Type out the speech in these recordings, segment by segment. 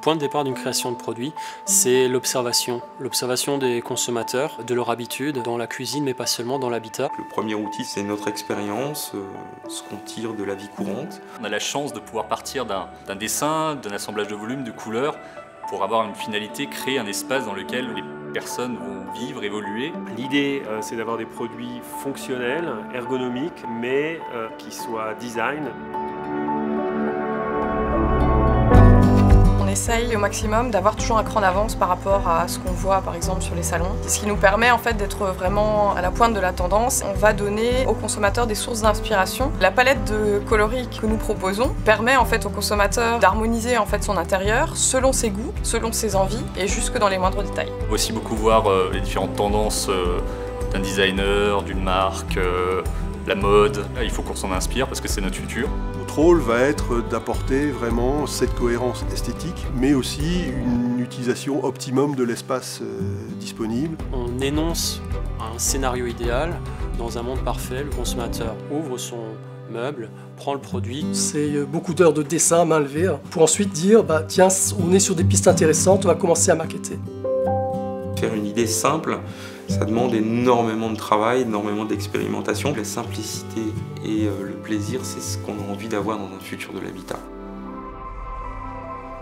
point de départ d'une création de produit, c'est l'observation. L'observation des consommateurs, de leur habitude, dans la cuisine, mais pas seulement dans l'habitat. Le premier outil, c'est notre expérience, ce qu'on tire de la vie courante. On a la chance de pouvoir partir d'un dessin, d'un assemblage de volumes, de couleurs, pour avoir une finalité, créer un espace dans lequel les personnes vont vivre, évoluer. L'idée, c'est d'avoir des produits fonctionnels, ergonomiques, mais qui soient design. On essaye au maximum d'avoir toujours un cran d'avance par rapport à ce qu'on voit par exemple sur les salons. Ce qui nous permet en fait d'être vraiment à la pointe de la tendance. On va donner aux consommateurs des sources d'inspiration. La palette de coloris que nous proposons permet en fait au consommateur d'harmoniser en fait son intérieur selon ses goûts, selon ses envies et jusque dans les moindres détails. On va aussi beaucoup voir les différentes tendances d'un designer, d'une marque, la mode. Il faut qu'on s'en inspire parce que c'est notre futur. Notre rôle va être d'apporter vraiment cette cohérence esthétique, mais aussi une utilisation optimum de l'espace disponible. On énonce un scénario idéal. Dans un monde parfait, le consommateur ouvre son meuble, prend le produit. C'est beaucoup d'heures de dessin à main levée pour ensuite dire tiens, on est sur des pistes intéressantes, on va commencer à marketer. Faire une idée simple, ça demande énormément de travail, énormément d'expérimentation. La simplicité et le plaisir, c'est ce qu'on a envie d'avoir dans un futur de l'habitat.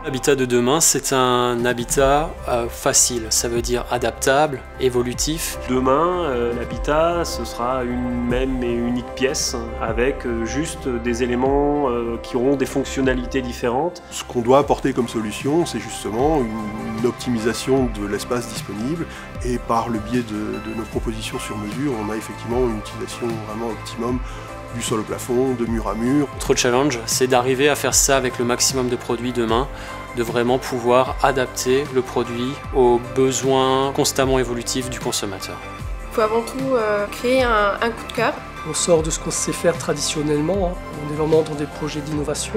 L'habitat de demain, c'est un habitat facile, ça veut dire adaptable, évolutif. Demain, l'habitat, ce sera une même et unique pièce avec juste des éléments qui auront des fonctionnalités différentes. Ce qu'on doit apporter comme solution, c'est justement une optimisation de l'espace disponible et par le biais de nos propositions sur mesure, on a effectivement une utilisation vraiment optimum du sol au plafond, de mur à mur. Notre challenge, c'est d'arriver à faire ça avec le maximum de produits demain, de vraiment pouvoir adapter le produit aux besoins constamment évolutifs du consommateur. Il faut avant tout créer un coup de cœur. On sort de ce qu'on sait faire traditionnellement, on est vraiment dans des projets d'innovation.